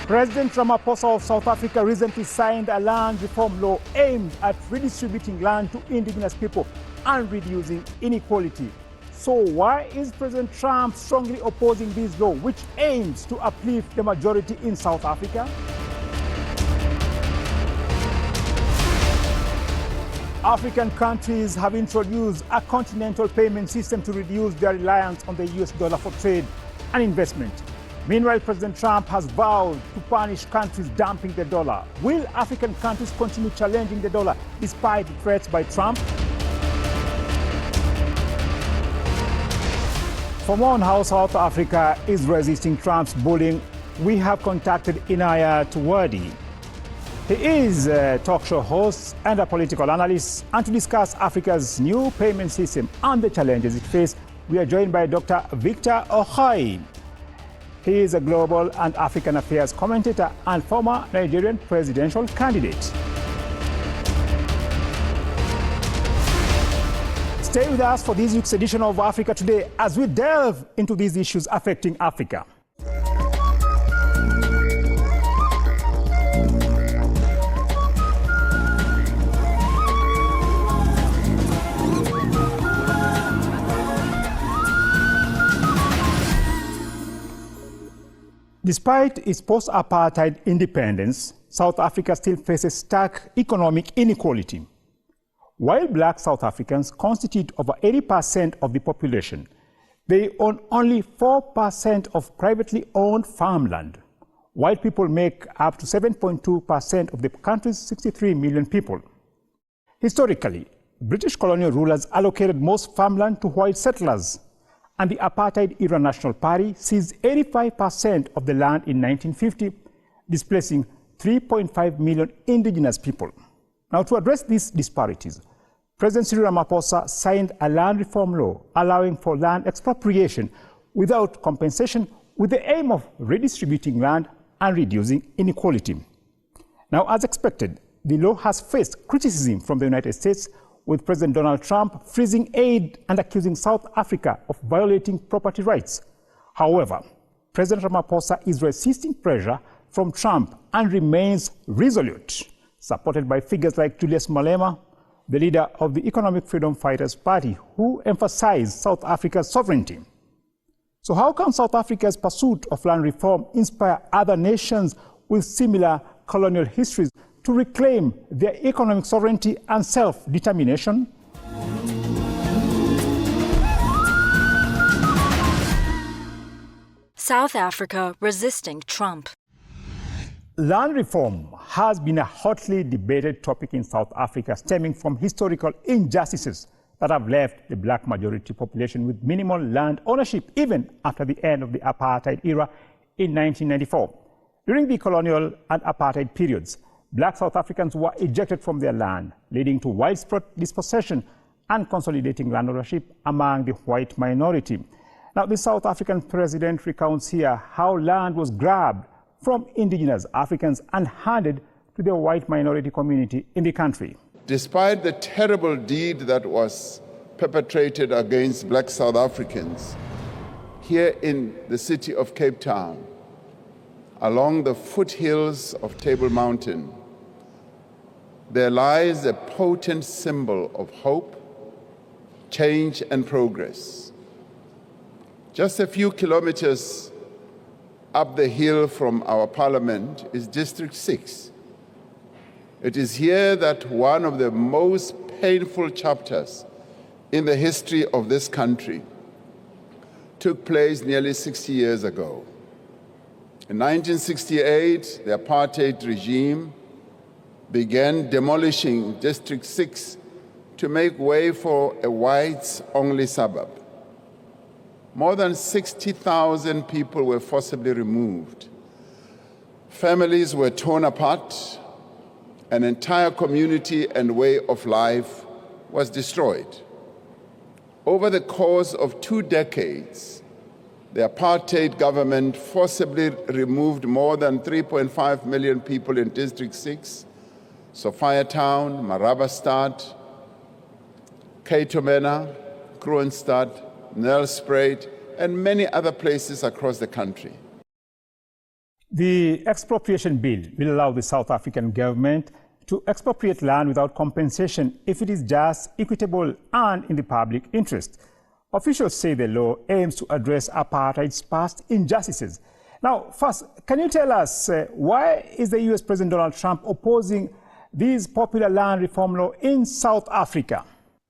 President Ramaphosa of South Africa recently signed a land reform law aimed at redistributing land to indigenous people and reducing inequality. So why is President Trump strongly opposing this law, which aims to uplift the majority in South Africa? African countries have introduced a continental payment system to reduce their reliance on the US dollar for trade and investment. Meanwhile, President Trump has vowed to punish countries dumping the dollar. Will African countries continue challenging the dollar despite threats by Trump? For more on how South Africa is resisting Trump's bullying, we have contacted Inaya Tuwadi. He is a talk show host and a political analyst. And to discuss Africa's new payment system and the challenges it faces, we are joined by Dr. Victor Ohai. He is a global and African affairs commentator and former Nigerian presidential candidate. Stay with us for this week's edition of Africa Today as we delve into these issues affecting Africa. Despite its post-apartheid independence, South Africa still faces stark economic inequality. While black South Africans constitute over 80% of the population, they own only 4% of privately owned farmland. White people make up to 7.2% of the country's 63 million people. Historically, British colonial rulers allocated most farmland to white settlers, and the apartheid-era National Party seized 85% of the land in 1950, displacing 3.5 million indigenous people. Now, to address these disparities, President Cyril Ramaphosa signed a land reform law allowing for land expropriation without compensation, with the aim of redistributing land and reducing inequality. Now, as expected, the law has faced criticism from the United States, with President Donald Trump freezing aid and accusing South Africa of violating property rights. However, President Ramaphosa is resisting pressure from Trump and remains resolute, supported by figures like Julius Malema, the leader of the Economic Freedom Fighters Party, who emphasized South Africa's sovereignty. So how can South Africa's pursuit of land reform inspire other nations with similar colonial histories to reclaim their economic sovereignty and self-determination? South Africa resisting Trump. Land reform has been a hotly debated topic in South Africa, stemming from historical injustices that have left the black majority population with minimal land ownership even after the end of the apartheid era in 1994. During the colonial and apartheid periods, black South Africans were ejected from their land, leading to widespread dispossession and consolidating land ownership among the white minority. Now, the South African president recounts here how land was grabbed from indigenous Africans and handed to the white minority community in the country. Despite the terrible deed that was perpetrated against black South Africans here in the city of Cape Town, along the foothills of Table Mountain, there lies a potent symbol of hope, change, and progress. Just a few kilometers up the hill from our parliament is District 6. It is here that one of the most painful chapters in the history of this country took place nearly 60 years ago. In 1968, the apartheid regime began demolishing District 6 to make way for a whites-only suburb. More than 60,000 people were forcibly removed. Families were torn apart. An entire community and way of life was destroyed. Over the course of 2 decades, the apartheid government forcibly removed more than 3.5 million people in District 6, Sophiatown, Marabastad, Katomena, Kroonstad, Nelspruit, and many other places across the country. The expropriation bill will allow the South African government to expropriate land without compensation if it is just, equitable, and in the public interest. Officials say the law aims to address apartheid's past injustices. Now, first, can you tell us why is the US President Donald Trump opposing this popular land reform law in South Africa?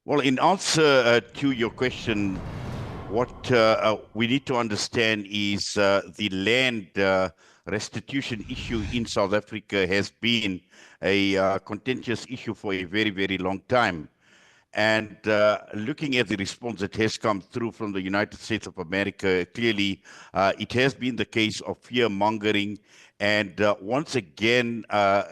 Well, in answer to your question, what we need to understand is the land restitution issue in South Africa has been a contentious issue for a very, very long time. And looking at the response that has come through from the United States of America, clearly it has been the case of fear-mongering and once again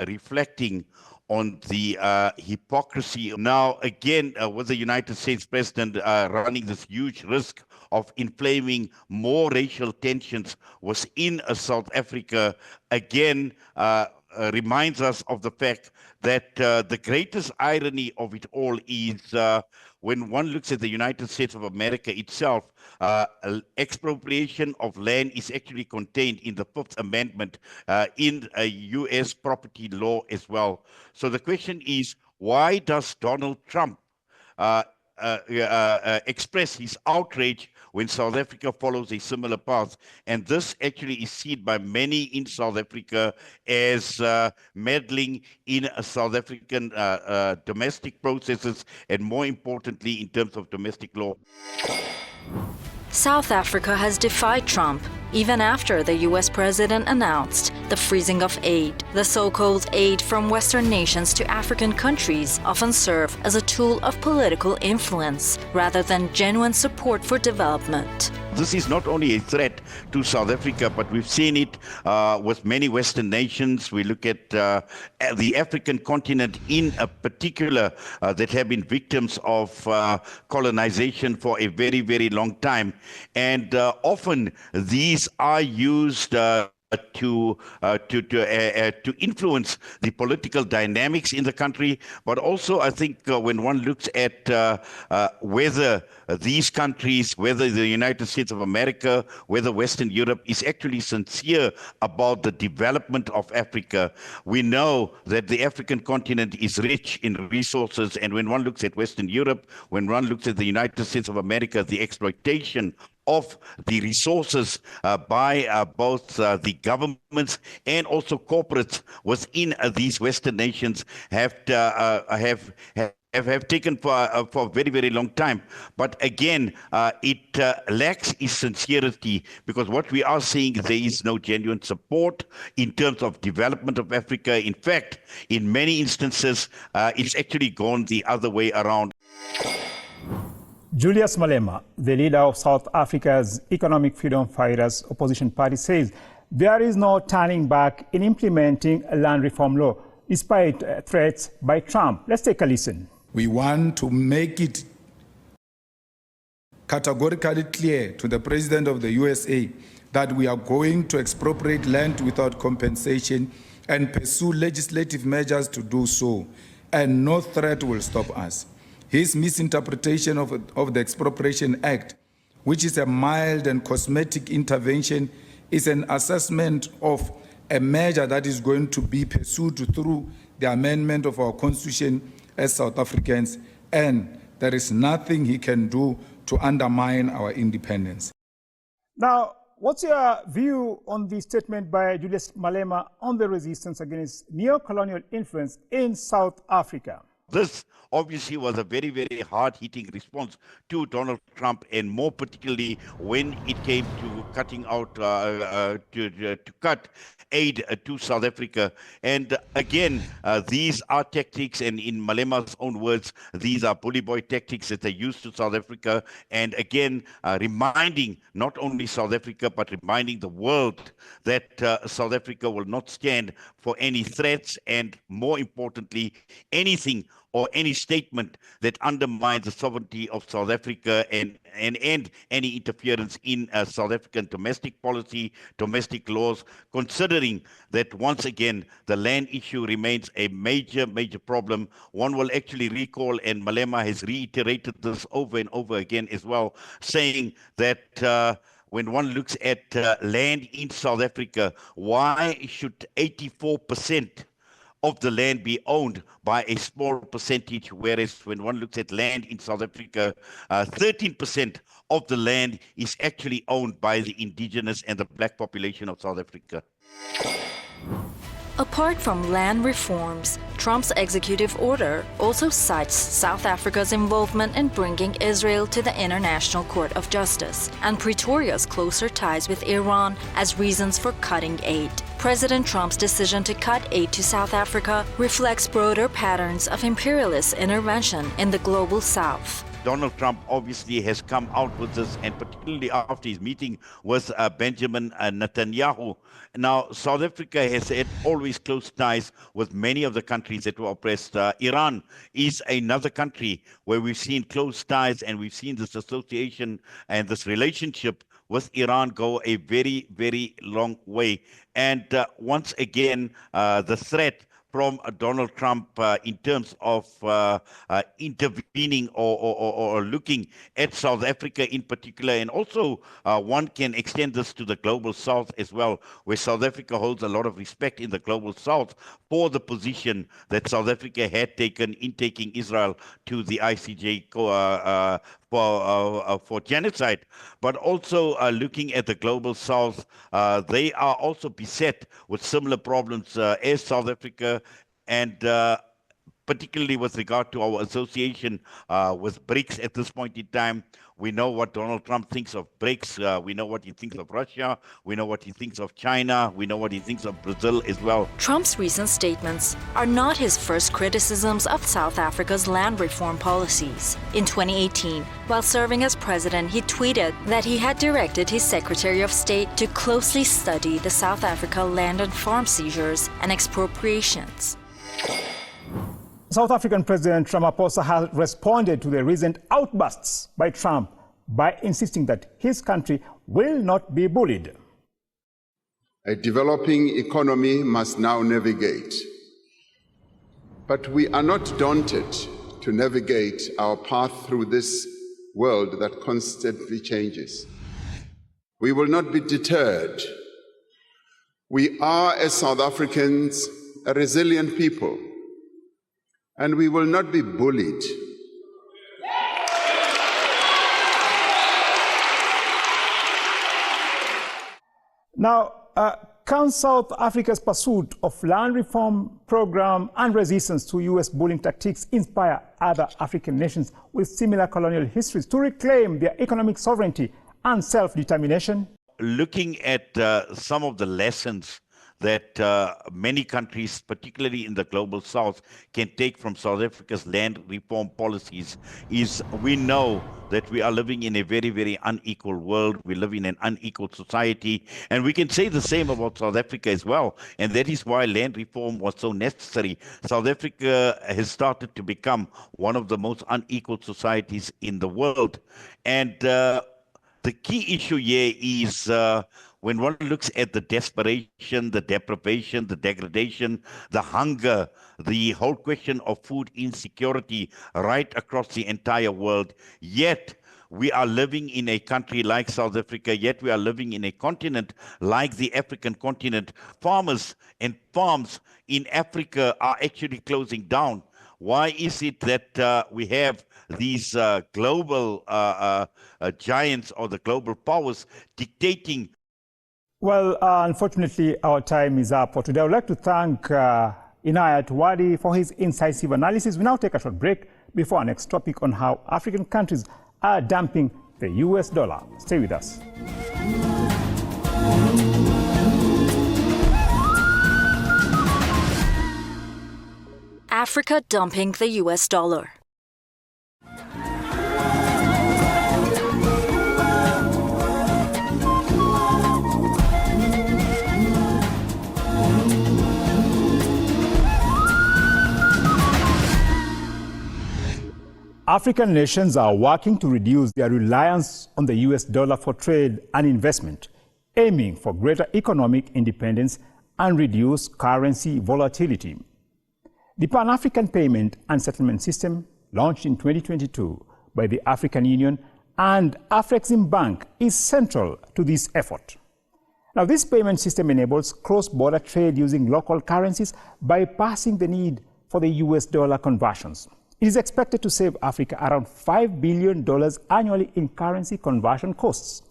reflecting on the hypocrisy. Now, again, with the United States president running this huge risk of inflaming more racial tensions within South Africa, again, reminds us of the fact that the greatest irony of it all is when one looks at the United States of America itself, expropriation of land is actually contained in the Fifth Amendment in a U.S. property law as well. So the question is, why does Donald Trump express his outrage when South Africa follows a similar path? And this actually is seen by many in South Africa as meddling in South African domestic processes, and more importantly, in terms of domestic law. South Africa has defied Trump, even after the US president announced the freezing of aid. The so-called aid from Western nations to African countries often serve as a tool of political influence rather than genuine support for development. This is not only a threat to South Africa, but we've seen it with many Western nations. We look at the African continent in particular that have been victims of colonization for a very, very long time. And often these are used to influence the political dynamics in the country, but also I think when one looks at whether these countries, whether the United States of America, whether Western Europe is actually sincere about the development of Africa, we know that the African continent is rich in resources, and when one looks at Western Europe, when one looks at the United States of America, the exploitation of the resources by both the governments and also corporates within these Western nations have taken for a very, very long time. But again, it lacks its sincerity, because what we are seeing, there is no genuine support in terms of development of Africa. In fact, in many instances, it's actually gone the other way around. Julius Malema, the leader of South Africa's Economic Freedom Fighters opposition party, says there is no turning back in implementing a land reform law, despite threats by Trump. Let's take a listen. We want to make it categorically clear to the President of the USA that we are going to expropriate land without compensation and pursue legislative measures to do so, and no threat will stop us. His misinterpretation of the Expropriation Act, which is a mild and cosmetic intervention, is an assessment of a measure that is going to be pursued through the amendment of our Constitution as South Africans, and there is nothing he can do to undermine our independence. Now, what's your view on the statement by Julius Malema on the resistance against neo-colonial influence in South Africa? This obviously was a very, very hard-hitting response to Donald Trump, and more particularly when it came to cutting out, to cut aid to South Africa. And again, these are tactics, and in Malema's own words, these are bully boy tactics that they use to South Africa. And again, reminding not only South Africa, but reminding the world that South Africa will not stand for any threats, and more importantly, anything or any statement that undermines the sovereignty of South Africa and any interference in South African domestic policy, domestic laws, considering that once again, the land issue remains a major, major problem. One will actually recall, and Malema has reiterated this over and over again as well, saying that when one looks at land in South Africa, why should 84% of the land be owned by a small percentage, whereas when one looks at land in South Africa, 13% of the land is actually owned by the indigenous and the black population of South Africa. Apart from land reforms, Trump's executive order also cites South Africa's involvement in bringing Israel to the International Court of Justice and Pretoria's closer ties with Iran as reasons for cutting aid. President Trump's decision to cut aid to South Africa reflects broader patterns of imperialist intervention in the global South. Donald Trump obviously has come out with this, and particularly after his meeting with Benjamin Netanyahu. Now, South Africa has had always close ties with many of the countries that were oppressed. Iran is another country where we've seen close ties, and we've seen this association and this relationship with Iran go a very, very long way. And once again, the threat from Donald Trump in terms of intervening or looking at South Africa in particular. And also one can extend this to the global South as well, where South Africa holds a lot of respect in the global South for the position that South Africa had taken in taking Israel to the ICJ for genocide. But also looking at the global South, they are also beset with similar problems as South Africa, and particularly with regard to our association with BRICS at this point in time. We know what Donald Trump thinks of BRICS. We know what he thinks of Russia. We know what he thinks of China. We know what he thinks of Brazil as well. Trump's recent statements are not his first criticisms of South Africa's land reform policies. In 2018, while serving as president, he tweeted that he had directed his Secretary of State to closely study the South Africa land and farm seizures and expropriations. South African President Ramaphosa has responded to the recent outbursts by Trump by insisting that his country will not be bullied. A developing economy must now navigate. But we are not daunted to navigate our path through this world that constantly changes. We will not be deterred. We are, as South Africans, a resilient people, and we will not be bullied. Now, can South Africa's pursuit of land reform program and resistance to U.S. bullying tactics inspire other African nations with similar colonial histories to reclaim their economic sovereignty and self-determination? Looking at some of the lessons that many countries, particularly in the global South, can take from South Africa's land reform policies is we know that we are living in a very, very unequal world. We live in an unequal society. And we can say the same about South Africa as well. And that is why land reform was so necessary. South Africa has started to become one of the most unequal societies in the world. And the key issue here is when one looks at the desperation, the deprivation, the degradation, the hunger, the whole question of food insecurity right across the entire world, yet we are living in a country like South Africa, yet we are living in a continent like the African continent. Farmers and farms in Africa are actually closing down. Why is it that we have these global giants or the global powers dictating? Well, unfortunately, our time is up for today. I would like to thank Inayat Wadi for his incisive analysis. We now take a short break before our next topic on how African countries are dumping the US dollar. Stay with us. Africa dumping the US dollar. African nations are working to reduce their reliance on the US dollar for trade and investment, aiming for greater economic independence and reduce currency volatility. The Pan-African Payment and Settlement System, launched in 2022 by the African Union and Afreximbank is central to this effort. Now, this payment system enables cross-border trade using local currencies, bypassing the need for the US dollar conversions. It is expected to save Africa around $5 billion annually in currency conversion costs.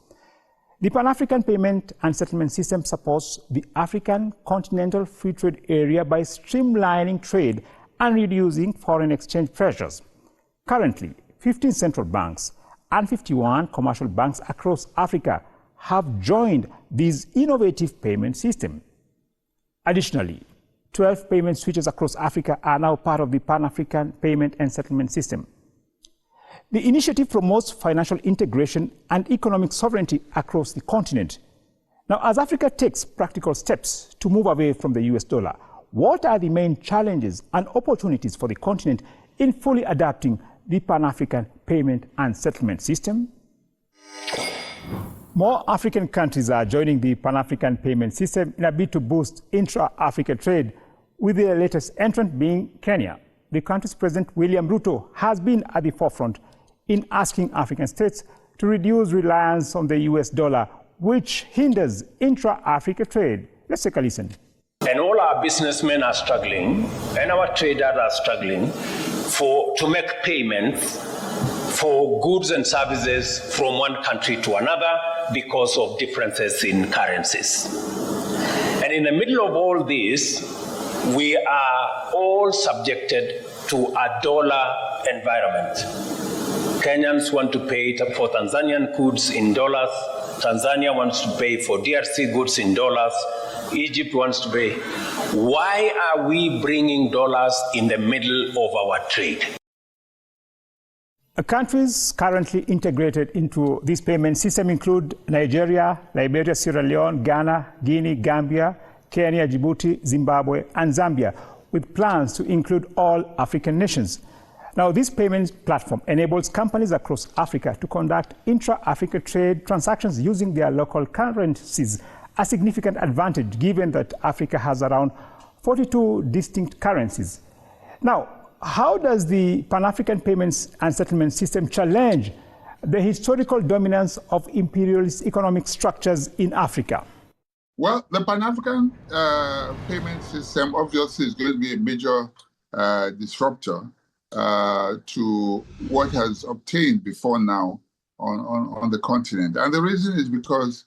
The Pan-African Payment and Settlement System supports the African Continental Free Trade Area by streamlining trade and reducing foreign exchange pressures. Currently, 15 central banks and 51 commercial banks across Africa have joined this innovative payment system. Additionally, 12 payment switches across Africa are now part of the Pan-African Payment and Settlement System. The initiative promotes financial integration and economic sovereignty across the continent. Now, as Africa takes practical steps to move away from the US dollar, what are the main challenges and opportunities for the continent in fully adapting the Pan-African Payment and Settlement System? More African countries are joining the Pan-African Payment System in a bid to boost intra-Africa trade, with the latest entrant being Kenya. The country's President William Ruto has been at the forefront in asking African states to reduce reliance on the US dollar, which hinders intra-Africa trade. Let's take a listen. And all our businessmen are struggling, and our traders are struggling to make payments for goods and services from one country to another because of differences in currencies. And in the middle of all this, we are all subjected to a dollar environment. Kenyans want to pay for Tanzanian goods in dollars. Tanzania wants to pay for DRC goods in dollars. Egypt wants to pay. Why are we bringing dollars in the middle of our trade? Countries currently integrated into this payment system include Nigeria, Liberia, Sierra Leone, Ghana, Guinea, Gambia, Kenya, Djibouti, Zimbabwe, and Zambia, with plans to include all African nations. Now, this payment platform enables companies across Africa to conduct intra-Africa trade transactions using their local currencies, a significant advantage given that Africa has around 42 distinct currencies. Now, how does the Pan-African Payments and Settlement System challenge the historical dominance of imperialist economic structures in Africa? Well, the Pan-African payment system obviously is going to be a major disruptor to what has obtained before now on the continent. And the reason is because,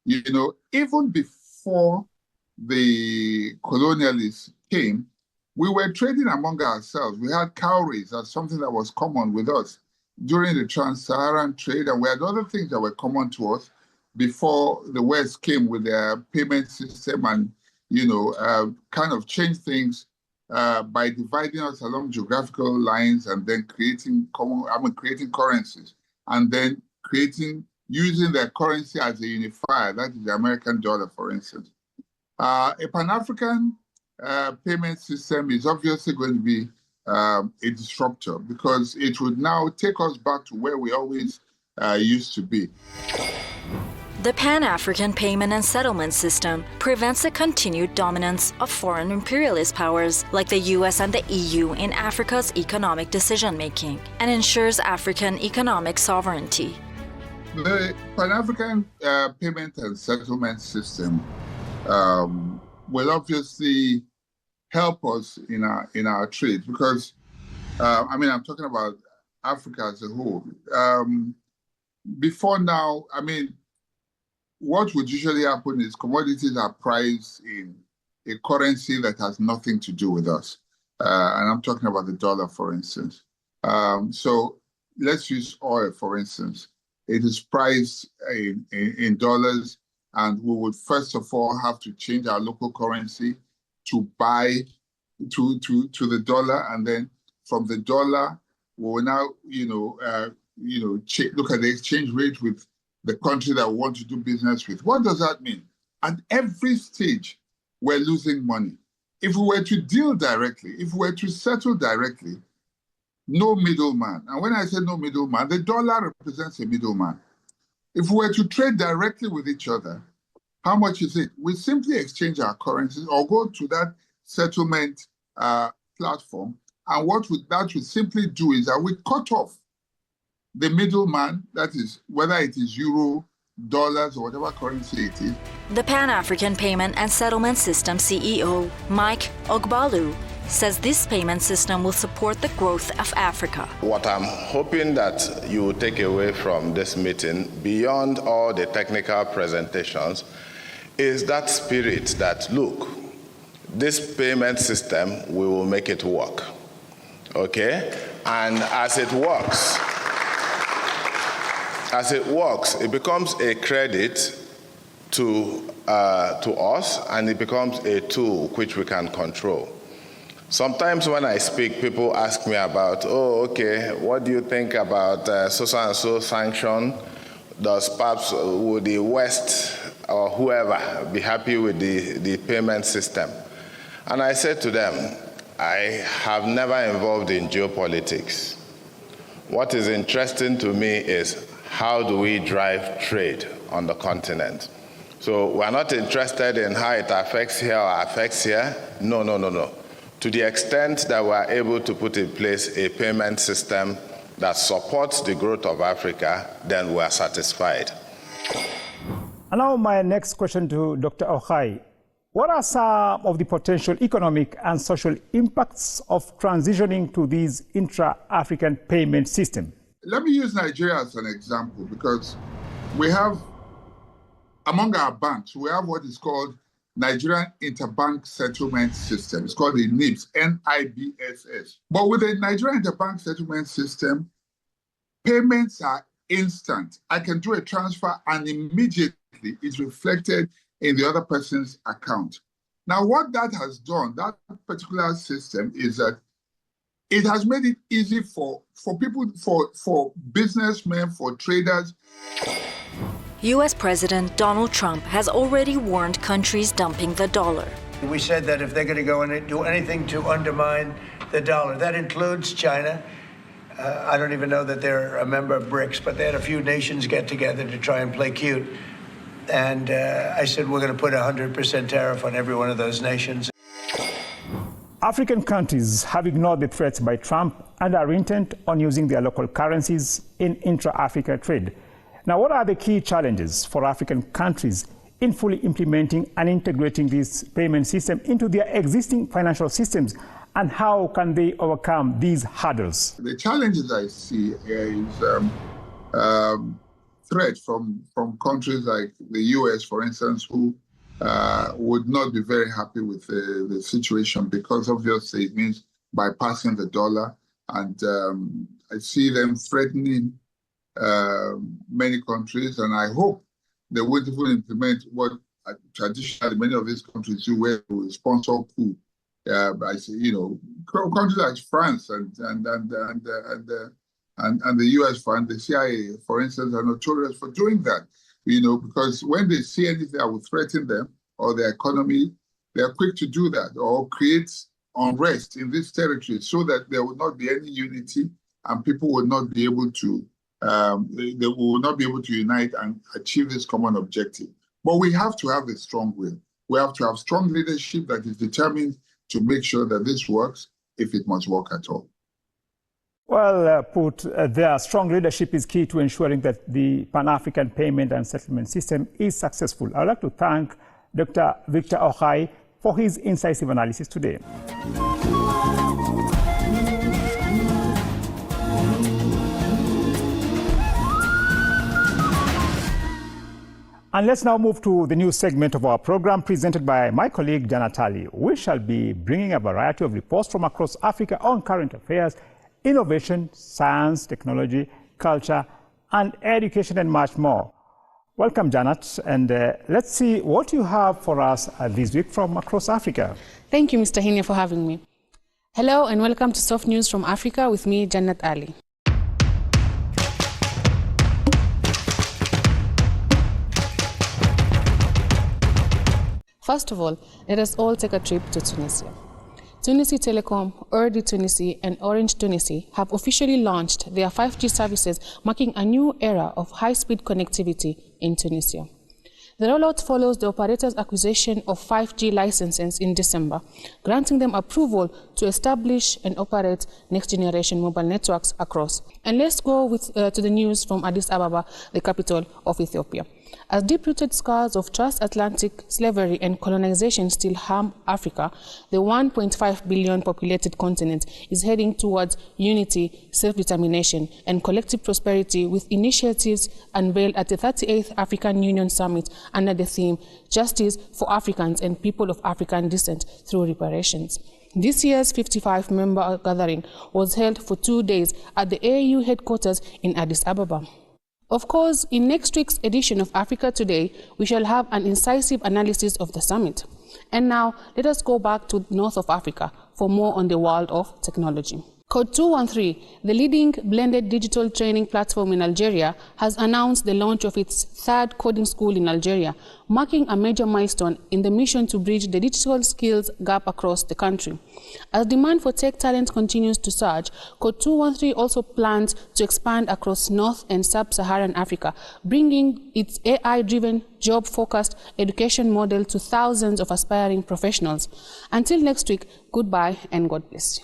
you know, even before the colonialists came, we were trading among ourselves. We had cowries as something that was common with us during the trans-Saharan trade, and we had other things that were common to us before the West came with their payment system and, you know, kind of changed things by dividing us along geographical lines and then creating currencies, and then using their currency as a unifier. That is the American dollar, for instance. A Pan-African payment system is obviously going to be a disruptor because it would now take us back to where we always used to be. The Pan-African Payment and Settlement System prevents the continued dominance of foreign imperialist powers like the US and the EU in Africa's economic decision-making and ensures African economic sovereignty. The Pan-African Payment and Settlement System will obviously help us in our trade because, I mean, I'm talking about Africa as a whole. Before now, I mean, what would usually happen is commodities are priced in a currency that has nothing to do with us. And I'm talking about the dollar, for instance. So let's use oil, for instance. It is priced in dollars, and we would first of all have to change our local currency to buy to the dollar, and then from the dollar, we will now, look at the exchange rate with the country that we want to do business with. What does that mean? At every stage, we're losing money. If we were to deal directly, if we were to settle directly, no middleman. And when I say no middleman, the dollar represents a middleman. If we were to trade directly with each other, how much is it? We simply exchange our currencies or go to that settlement platform. And what that would simply do is that we cut off the middleman, that is, whether it is euro, dollars, or whatever currency it is. The Pan-African Payment and Settlement System CEO, Mike Ogbalu, says this payment system will support the growth of Africa. What I'm hoping that you will take away from this meeting, beyond all the technical presentations, is that spirit that, look, this payment system, we will make it work, okay? And as it works, it becomes a credit to us, and it becomes a tool which we can control. Sometimes when I speak, people ask me about, what do you think about so-and-so sanction? Does perhaps would the West or whoever be happy with the payment system? And I said to them, I have never involved in geopolitics. What is interesting to me is how do we drive trade on the continent? So we're not interested in how it affects here or affects here. No. To the extent that we're able to put in place a payment system that supports the growth of Africa, then we're satisfied. And now my next question to Dr. Ochai. What are some of the potential economic and social impacts of transitioning to these intra-African payment system? Let me use Nigeria as an example, because we have, among our banks, we have what is called Nigerian Interbank Settlement System. It's called the NIBSS, N-I-B-S-S. But with the Nigerian Interbank Settlement System, payments are instant. I can do a transfer and immediately it's reflected in the other person's account. Now, what that has done, that particular system, is that it has made it easy for people, for businessmen, for traders. U.S. President Donald Trump has already warned countries dumping the dollar. We said that if they're going to go and do anything to undermine the dollar, that includes China. I don't even know that they're a member of BRICS, but they had a few nations get together to try and play cute. And I said, we're going to put 100% tariff on every one of those nations. African countries have ignored the threats by Trump and are intent on using their local currencies in intra-Africa trade. Now, what are the key challenges for African countries in fully implementing and integrating this payment system into their existing financial systems, and how can they overcome these hurdles? The challenges I see here is threat from countries like the US, for instance, who would not be very happy with the situation, because obviously it means bypassing the dollar. And I see them threatening many countries, and I hope they will even implement what traditionally many of these countries do, where we sponsor coup. I see, countries like France and the US fund, the CIA, for instance, are notorious for doing that. Because when they see anything that will threaten them or their economy, they are quick to do that or create unrest in this territory, so that there will not be any unity and people will not be able to they will not be able to unite and achieve this common objective. But we have to have a strong will. We have to have strong leadership that is determined to make sure that this works, if it must work at all. Well put, their strong leadership is key to ensuring that the Pan-African payment and settlement system is successful. I'd like to thank Dr. Victor Ochai for his incisive analysis today. And let's now move to the news segment of our program, presented by my colleague Janet Ali. We shall be bringing a variety of reports from across Africa on current affairs, innovation, science, technology, culture, and education, and much more. Welcome, Janet, and let's see what you have for us this week from across Africa. Thank you, Mr. Hinia, for having me. Hello, and welcome to Soft News from Africa with me, Janet Ali. First of all, let us all take a trip to Tunisia. Tunisia Telecom, Urdu Tunisia, and Orange Tunisia have officially launched their 5G services, marking a new era of high-speed connectivity in Tunisia. The rollout follows the operator's acquisition of 5G licenses in December, granting them approval to establish and operate next-generation mobile networks across. And let's go to the news from Addis Ababa, the capital of Ethiopia. As deep-rooted scars of transatlantic slavery and colonization still harm Africa, the 1.5 billion populated continent is heading towards unity, self-determination, and collective prosperity with initiatives unveiled at the 38th African Union Summit under the theme, Justice for Africans and People of African Descent Through Reparations. This year's 55-member gathering was held for 2 days at the AU headquarters in Addis Ababa. Of course, in next week's edition of Africa Today, we shall have an incisive analysis of the summit. And now, let us go back to north of Africa for more on the world of technology. Code 213, the leading blended digital training platform in Algeria, has announced the launch of its third coding school in Algeria, marking a major milestone in the mission to bridge the digital skills gap across the country. As demand for tech talent continues to surge, Code 213 also plans to expand across North and Sub-Saharan Africa, bringing its AI-driven, job-focused education model to thousands of aspiring professionals. Until next week, goodbye and God bless you.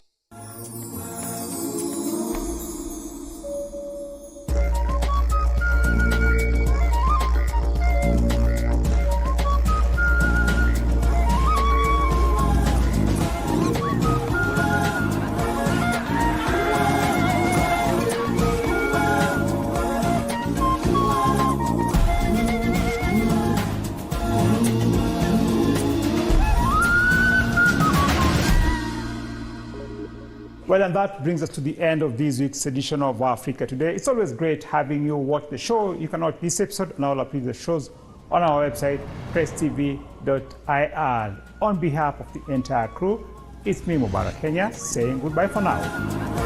Well, and that brings us to the end of this week's edition of Africa Today. It's always great having you watch the show. You can watch this episode and all our previous shows on our website, presstv.ir. On behalf of the entire crew, it's me, Mubarak Kenya, saying goodbye for now.